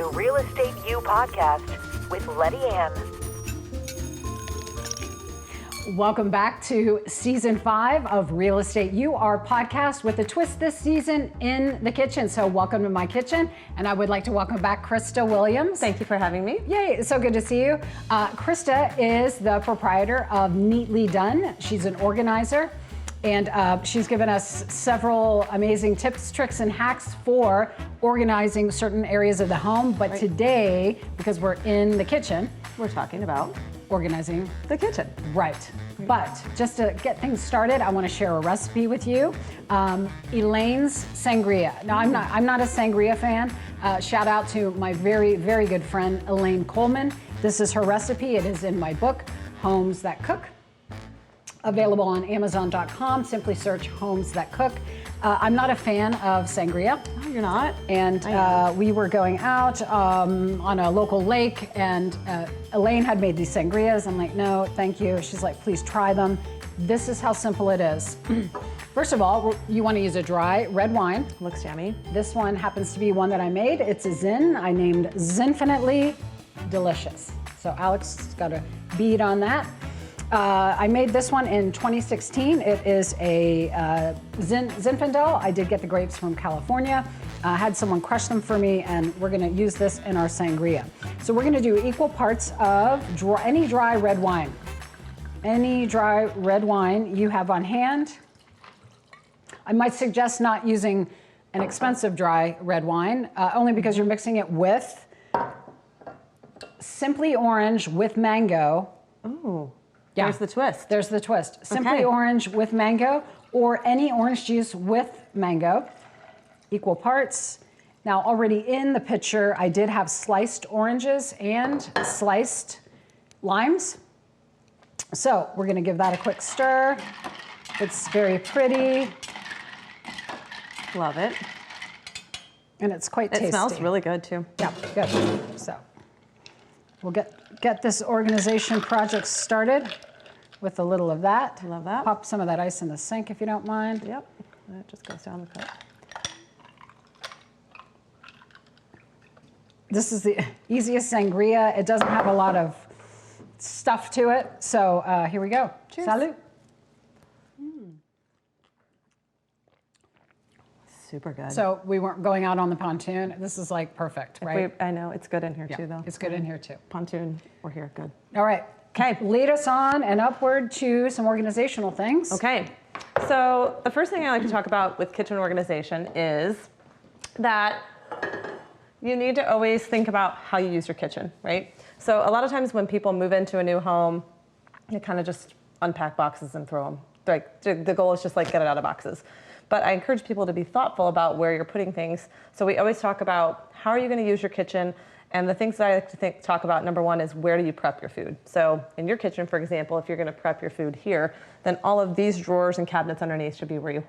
the Real Estate You podcast with Lettiann. Welcome back to season 5 of Real Estate You, our podcast with a twist this season in the kitchen. So welcome to my kitchen, and I would like to welcome back Krista Williams. Thank you for having me. Yay, it's so good to see you. Krista is the proprietor of Neatly Done. She's an organizer, and she's given us several amazing tips, tricks, and hacks for organizing certain areas of the home. But today, because we're in the kitchen, We're talking about organizing the kitchen. Right. But just to get things started, I want to share a recipe with you. Elaine's Sangria. Now, I'm not a Sangria fan. Shout out to my very, very good friend, Elaine Coleman. This is her recipe. It is in my book, Homes That Cook. Available on Amazon.com. Simply search Homes That Cook. I'm not a fan of Sangria. Oh, you're not? And we were going out on a local lake, and Elaine had made these sangrias. I'm like, no, thank you. She's like, please try them. This is how simple it is. First of all, you want to use a dry red wine. Looks yummy. This one happens to be one that I made. It's a Zin. I named Zinfinitely Delicious. So Alex got a bead on that. I made this one in 2016. It is a Zinfandel. I did get the grapes from California. Had someone crush them for me, and we're gonna use this in our sangria. So we're gonna do equal parts of any dry red wine. Any dry red wine you have on hand. I might suggest not using an expensive dry red wine, only because you're mixing it with Simply Orange with mango. Ooh. Yeah. There's the twist. There's the twist. Simply Okay. Orange with mango, or any orange juice with mango, equal parts. Now, already in the pitcher, I did have sliced oranges and sliced limes. So we're gonna give that a quick stir. It's very pretty, Love it. and it's quite tasty. It smells really good too. Yeah, good. So we'll get this organization project started with a little of that. Love that. Pop some of that ice in the sink if you don't mind. Yep. That just goes down the cup. This is the easiest sangria. It doesn't have a lot of stuff to it. So here we go. Cheers. Salud. Super good. So we weren't going out on the pontoon. This is like perfect, right? I know, it's good in here Yeah, too though. it's good in here too. Pontoon, we're here, good. All right. Okay. Lead us on and upward to some organizational things. Okay, so the first thing I like to talk about with kitchen organization is that you need to always think about how you use your kitchen, right? So a lot of times when people move into a new home, they kind of just unpack boxes and throw them. Like the goal is just like get it out of boxes. But I encourage people to be thoughtful about where you're putting things. So we always talk about how are you going to use your kitchen? And the things that I like to talk about, number one, is where do you prep your food? So in your kitchen, for example, if you're going to prep your food here, then all of these drawers and cabinets underneath should be where you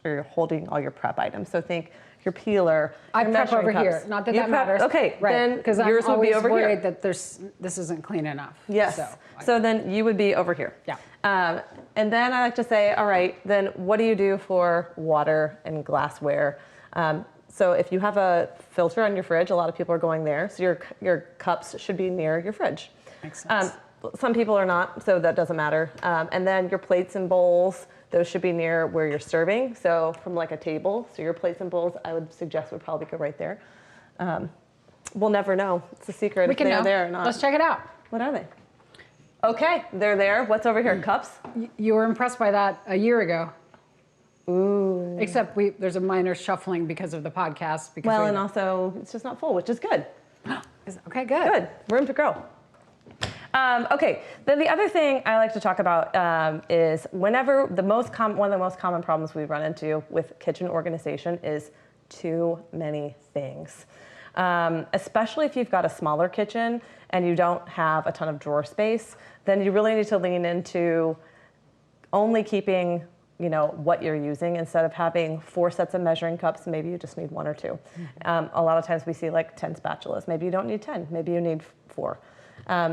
you're holding all your prep items. So think your peeler, I your prep over measuring here. cups. Not that You that prep- matters. Okay, right. then Because I'm yours will always be over worried here. that this isn't clean enough. Yes. So then you would be over here. Yeah. And then I like to say, all right, then what do you do for water and glassware? So if you have a filter on your fridge, a lot of people are going there. So your cups should be near your fridge. Makes sense. Some people are not, so that doesn't matter. And then your plates and bowls, those should be near where you're serving. So from like a table, so your plates and bowls, I would suggest would probably go right there. We'll never know. It's a secret if they're there or not. Let's check it out. What are they? Okay, they're there. What's over here? Cups? You were impressed by that a year ago. Ooh. Except there's a minor shuffling because of the podcast. Because Well, and also it's just not full, which is good. okay, good. Good. Room to grow. Okay, then the other thing I like to talk about is whenever one of the most common problems we run into with kitchen organization is too many things. Especially if you've got a smaller kitchen and you don't have a ton of drawer space, then you really need to lean into only keeping what you're using instead of having 4 sets of measuring cups. Maybe you just need 1 or 2. A lot of times we see like 10 spatulas. Maybe you don't need 10. Maybe you need 4.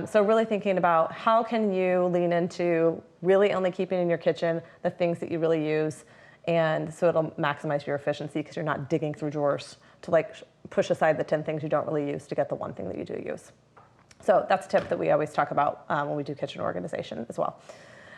So really thinking about how can you lean into really only keeping in your kitchen the things that you really use, and so it'll maximize your efficiency because you're not digging through drawers to like push aside the 10 things you don't really use to get the one thing that you do use. So that's a tip that we always talk about when we do kitchen organization as well.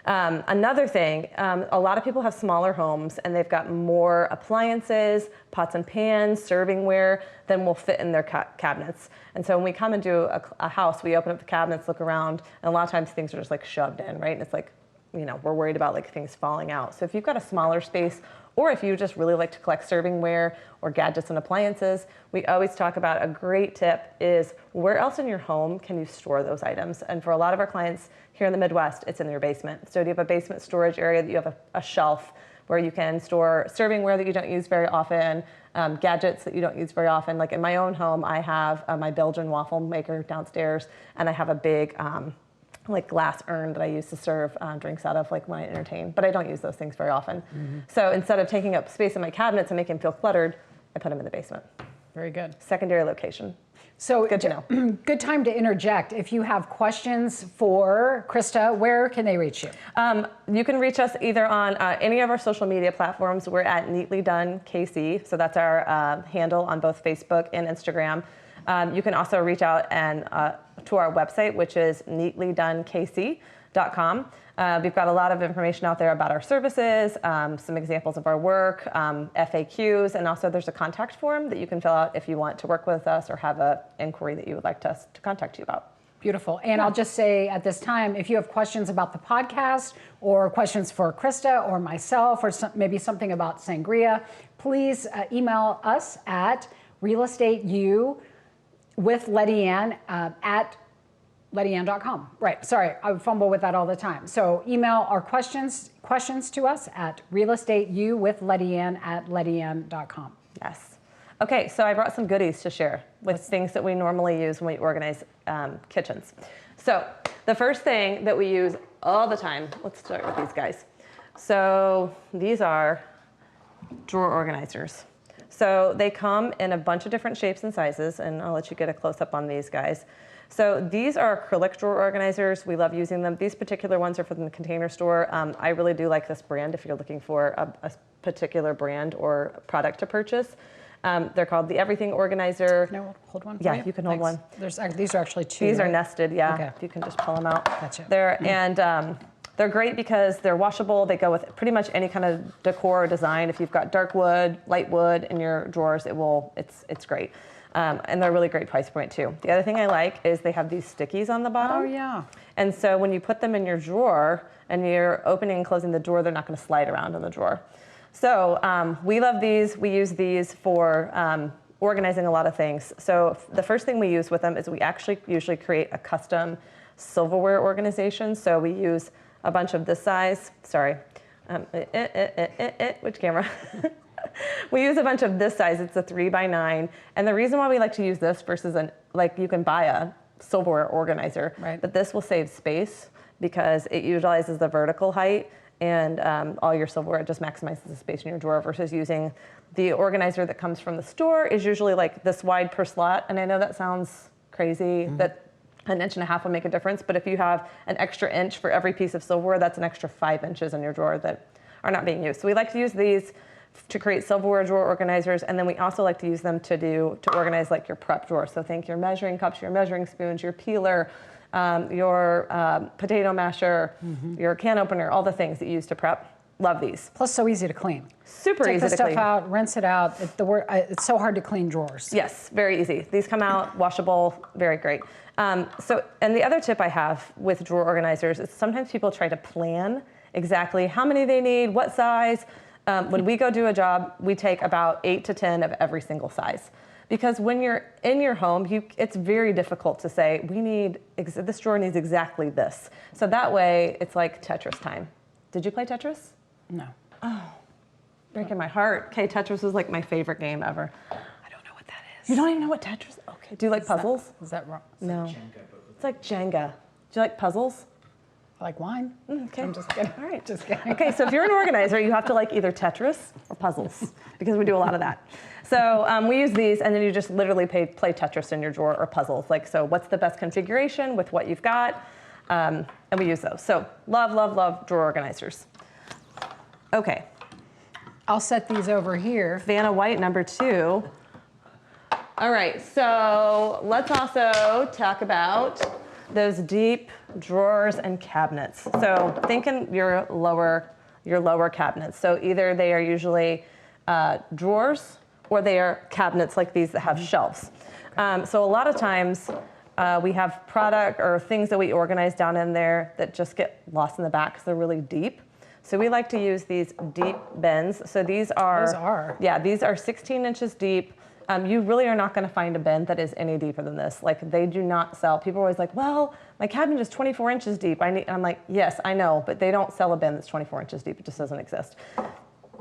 Another thing, a lot of people have smaller homes and they've got more appliances, pots and pans, servingware than will fit in their cabinets. And so when we come and do a house, we open up the cabinets, look around, and a lot of times things are just like shoved in, right? And it's like, you know, we're worried about like things falling out. So if you've got a smaller space, or if you just really like to collect servingware or gadgets and appliances, we always talk about a great tip is where else in your home can you store those items? And for a lot of our clients here in the Midwest, it's in their basement. So do you have a basement storage area that you have a shelf where you can store servingware that you don't use very often, gadgets that you don't use very often. Like in my own home, I have my Belgian waffle maker downstairs, and I have a big like glass urn that I use to serve drinks out of, like when I entertain, but I don't use those things very often. So instead of taking up space in my cabinets and making them feel cluttered, I put them in the basement. Very good. Secondary location. So Good to know. Good time to interject. If you have questions for Krista, where can they reach you? You can reach us either on any of our social media platforms. We're at Neatly Done KC, so that's our handle on both Facebook and Instagram. You can also reach out and to our website, which is neatlydonekc.com. We've got a lot of information out there about our services, some examples of our work, FAQs, and also there's a contact form that you can fill out if you want to work with us or have an inquiry that you would like us to contact you about. Beautiful. And I'll just say at this time, if you have questions about the podcast or questions for Krista or myself or maybe something about Sangria, please email us at realestateu with Lettiann at Lettiann.com. Right, sorry, I fumble with that all the time. So email our questions to us at realestateu with Lettiann at Lettiann.com. Yes. Okay, so I brought some goodies to share with things that we normally use when we organize kitchens. So the first thing that we use all the time, let's start with these guys. So these are drawer organizers. So they come in a bunch of different shapes and sizes, and I'll let you get a close-up on these guys. So these are acrylic drawer organizers. We love using them. These particular ones are from the Container Store. I really do like this brand if you're looking for a particular brand or product to purchase. They're called the Everything Organizer. Can I hold one for Yeah, you? you can hold one. These are actually two. These are right? nested, yeah. Okay. If you can just pull them out. Gotcha. They're great because they're washable. They go with pretty much any kind of decor or design. If you've got dark wood, light wood in your drawers, it's great. And they're a really great price point too. The other thing I like is they have these stickies on the bottom. Oh yeah. And so when you put them in your drawer and you're opening and closing the drawer, they're not going to slide around in the drawer. So we love these. We use these for organizing a lot of things. So the first thing we use with them is we actually usually create a custom silverware organization. So we use a bunch of this size. Sorry. Which camera? We use a bunch of this size. It's a 3x9. And the reason why we like to use this versus you can buy a silverware organizer, right. But this will save space because it utilizes the vertical height and all your silverware, it just maximizes the space in your drawer versus using the organizer that comes from the store is usually like this wide per slot. And I know that sounds crazy, that an inch and a half will make a difference, but if you have an extra inch for every piece of silverware, that's an extra 5 inches in your drawer that are not being used. So we like to use these to create silverware drawer organizers, and then we also like to use them to organize like your prep drawer. So think your measuring cups, your measuring spoons, your peeler, your potato masher, your can opener, all the things that you use to prep. Love these. Plus so easy to clean. Super easy to clean. Take the stuff out, rinse it out. It's so hard to clean drawers. Yes, very easy. These come out washable, very great. And the other tip I have with drawer organizers is sometimes people try to plan exactly how many they need, what size. When we go do a job, we take about 8 to 10 of every single size. Because when you're in your home, it's very difficult to say, this drawer needs exactly this. So that way, it's like Tetris time. Did you play Tetris? No. Oh, breaking my heart. Okay, Tetris was like my favorite game ever. I don't know what that is. You don't even know what Tetris? Okay. Do you like puzzles? Is that wrong? No. It's like Jenga. Do you like puzzles? I like wine. Okay. I'm just kidding. All right. Just kidding. Okay, so if you're an organizer, you have to like either Tetris or puzzles because we do a lot of that. So we use these, and then you just literally play Tetris in your drawer or puzzles. Like, so what's the best configuration with what you've got? And we use those. So love, love, love drawer organizers. Okay. I'll set these over here. Vanna White number 2. All right, so let's also talk about those deep drawers and cabinets. So think in your lower cabinets. So either they are usually drawers or they are cabinets like these that have shelves. So a lot of times we have product or things that we organize down in there that just get lost in the back because they're really deep. So we like to use these deep bins. So these are. Yeah, these are 16 inches deep. You really are not going to find a bin that is any deeper than this. Like, they do not sell. People are always like, well, my cabinet is 24 inches deep. I'm like, yes, I know, but they don't sell a bin that's 24 inches deep. It just doesn't exist.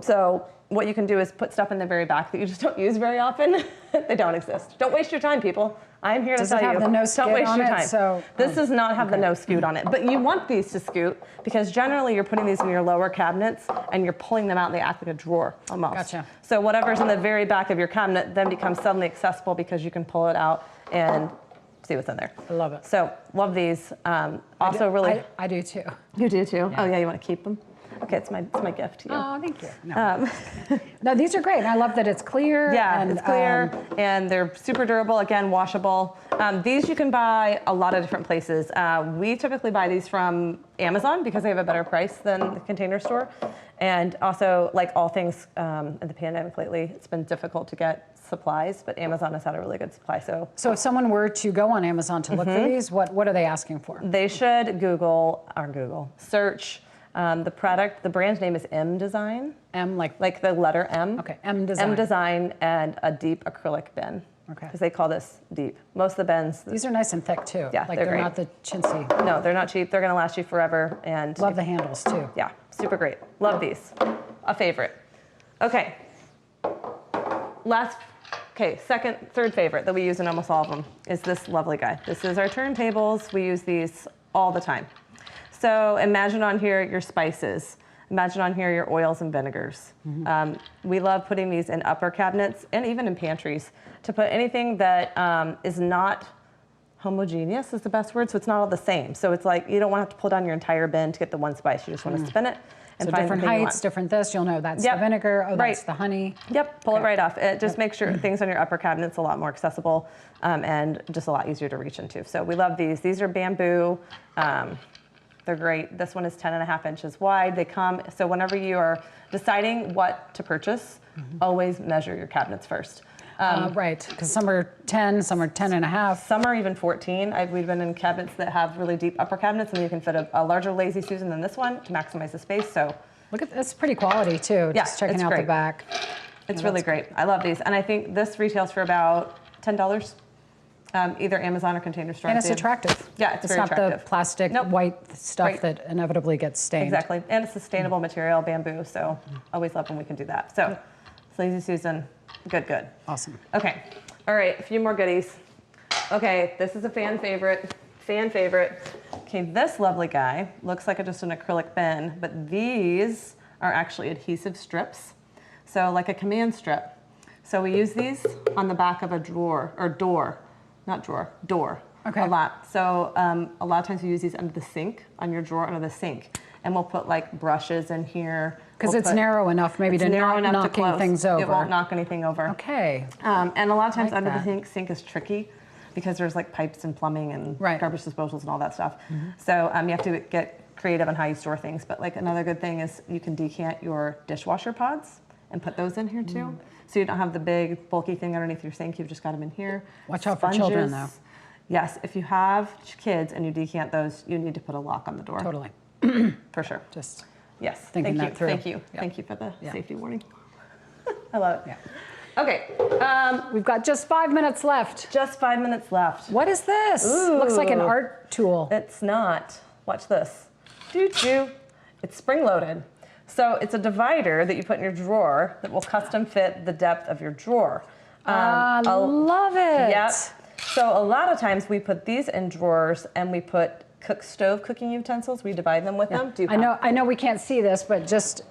So what you can do is put stuff in the very back that you just don't use very often. They don't exist. Don't waste your time, people. I'm here to tell you. Does it have the no scoot don't waste on your it? time. So, this does not have the no scoot on it, but you want these to scoot because generally you're putting these in your lower cabinets and you're pulling them out and they act like a drawer almost. Gotcha. So whatever's in the very back of your cabinet then becomes suddenly accessible because you can pull it out and see what's in there. I love it. So love these. Also really. I do too. You do too? Yeah. Oh yeah, you want to keep them? Okay, it's my gift to you. Oh, thank you. No. No, these are great. And I love that it's clear. Yeah, and, it's clear and they're super durable, again, washable. These you can buy a lot of different places. We typically buy these from Amazon because they have a better price than the Container Store. And also, like all things in the pandemic lately, it's been difficult to get supplies, but Amazon has had a really good supply. So if someone were to go on Amazon to look for these, what are they asking for? they should search the product. The brand name is M Design. M Like the letter M. Okay, M Design. M Design and a deep acrylic bin. Okay. Because they call this deep. Most of the bins. These are nice and thick too. Yeah, like they're they're great. not the chintzy. No, they're not cheap. They're going to last you forever. And Love the handles too. yeah, super great. Love these. A favorite. Okay. Third favorite that we use in almost all of them is this lovely guy. This is our turntables. We use these all the time. So imagine on here your spices. Imagine on here your oils and vinegars. We love putting these in upper cabinets and even in pantries to put anything that is not homogeneous is the best word. So it's not all the same. So it's like you don't want to have to pull down your entire bin to get the one spice. You just want to spin it and So find different the thing you heights, want. different this, you'll know that's Yep. the vinegar, oh, Right. that's the honey. Yep, pull it Okay. right off. It just makes sure things on your upper cabinet's a lot more accessible and just a lot easier to reach into. So we love these. These are bamboo. They're great. This one is 10.5 inches wide. They come, so whenever you are deciding what to purchase, always measure your cabinets first. Right, because some are 10, some are 10 and a half. Some are even 14. We've been in cabinets that have really deep upper cabinets, and you can fit a larger Lazy Susan than this one to maximize the space. So Look at that's pretty quality too. Yeah, Just checking it's out the great. back. it's Yeah, really that's great. I love these. And I think this retails for about $10, either Amazon or Container Store. And it's They- attractive. Yeah, it's very not attractive. the plastic Nope. white stuff Right. that inevitably gets stained. Exactly. And it's sustainable material, bamboo, so always love when we can do that. So, Lazy Susan, good. Awesome. Okay. All right, a few more goodies. Okay, this is a fan favorite. Okay, this lovely guy looks like just an acrylic bin, but these are actually adhesive strips. So like a command strip. So we use these on the back of a door. Okay. A lot. So a lot of times we use these under the sink, on your drawer under the sink. And we'll put like brushes in here. Because We'll it's put- narrow enough maybe to narrow not enough to knocking close. things over. It won't knock anything over. Okay. And a lot of times Like under that. the sink is tricky because there's like pipes and plumbing and Right. garbage disposals and all that stuff. So you have to get creative on how you store things. But like another good thing is you can decant your dishwasher pods and put those in here too. So you don't have the big bulky thing underneath your sink. You've just got them in here. Watch out for children, though. Yes, if you have kids and you decant those, you need to put a lock on the door. Totally. For sure. Just Yes. thinking Thank that through. Thank you. Yep. Thank you for the Yeah. safety warning. I love it. Yeah. Okay. We've got just 5 minutes left. Just 5 minutes left. What is this? Looks like an Ooh. art tool. It's not. Watch this. Doo-doo. It's spring-loaded. So it's a divider that you put in your drawer that will custom fit the depth of your drawer. I love it. Yep. So a lot of times we put these in drawers and we put stove cooking utensils. We divide them with them. Do you I know we can't see this, but just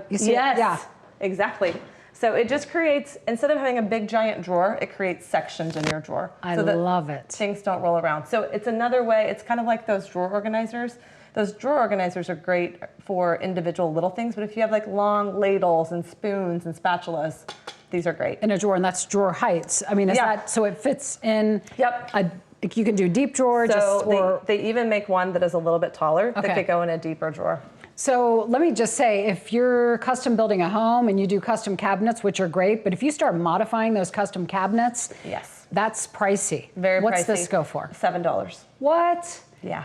you see Yes. it? Yeah. Exactly. So it just creates, instead of having a big giant drawer, it creates sections in your drawer. I so that love it. Things don't roll around. So it's another way, it's kind of like those drawer organizers. Those drawer organizers are great for individual little things, but if you have like long ladles and spoons and spatulas, These are great. In a drawer, and that's drawer heights. I mean, is Yeah. that, so it fits in Yep. you can do deep drawer, So they even make one that is a little bit taller that Okay. could go in a deeper drawer. So let me just say, if you're custom building a home and you do custom cabinets, which are great, but if you start modifying those custom cabinets, Yes. that's pricey. Very pricey. What's this go for? $7. What? Yeah.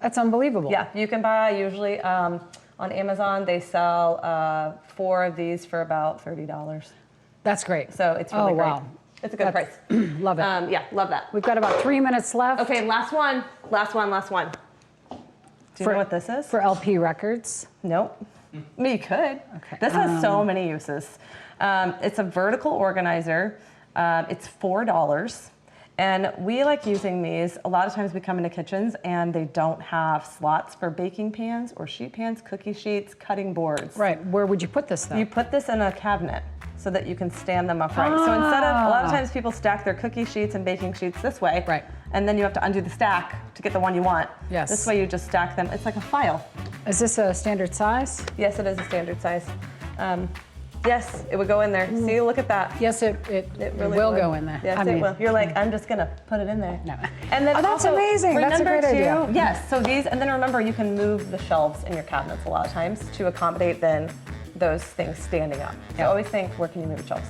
That's unbelievable. Yeah, you can buy usually on Amazon, they sell 4 of these for about $30. That's great. So it's really great. Wow. It's a good price. Love it. Yeah, love that. We've got about 3 minutes left. Okay, last one. Do you know what this is? For LP records. Nope. I mean, you could. Okay. This has so many uses. It's a vertical organizer. It's $4. And we like using these. A lot of times we come into kitchens and they don't have slots for baking pans or sheet pans, cookie sheets, cutting boards. Right. Where would you put this though? You put this in a cabinet so that you can stand them upright. So instead of, a lot of times people stack their cookie sheets and baking sheets this way. Right. And then you have to undo the stack to get the one you want. Yes. This way you just stack them. It's like a file. Is this a standard size? Yes, it is a standard size. Yes, it would go in there. See, look at that. Yes, it really will would. go in there. Yes, it will. You're like, I'm just gonna put it in there. No. And then Oh, that's also, amazing. That's a remember great too, idea. yes, so these, and then remember you can move the shelves in your cabinets a lot of times to accommodate then those things standing up. So Yeah. always think, where can you move shelves?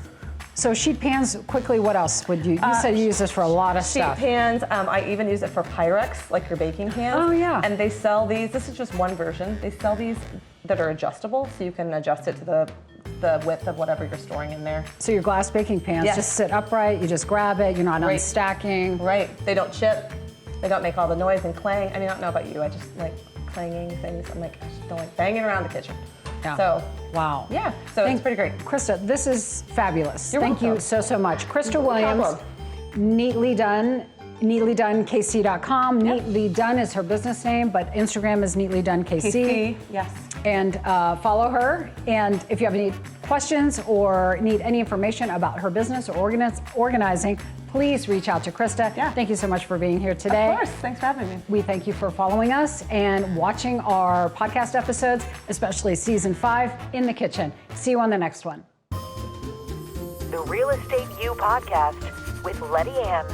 So sheet pans, quickly, what else would you said you use this for a lot of Sheet stuff. pans, I even use it for Pyrex, like your baking pans. Oh, yeah. And they sell these, this is just one version. They sell these that are adjustable, so you can adjust it to the width of whatever you're storing in there. So your glass baking pans Yes. just sit upright, you just grab it, you're not Right. unstacking. Right, they don't chip, they don't make all the noise and clang. I mean, I don't know about you, I just like clanging things. I'm like, I just don't like banging around the kitchen. Yeah. So, Wow. yeah, so it's pretty great. Krista, this is fabulous. You're Thank you welcome. so much. Krista No Williams, problem. Neatly Done, neatlydonekc.com. Neatly Done is her business name, but Instagram is Neatly Done KC. KC, yes. And follow her. And if you have any questions or need any information about her business or organizing, please reach out to Krista. Yeah. Thank you so much for being here today. Of course, thanks for having me. We thank you for following us and watching our podcast episodes, especially season 5 in the kitchen. See you on the next one. The Real Estate You podcast with Lettiann.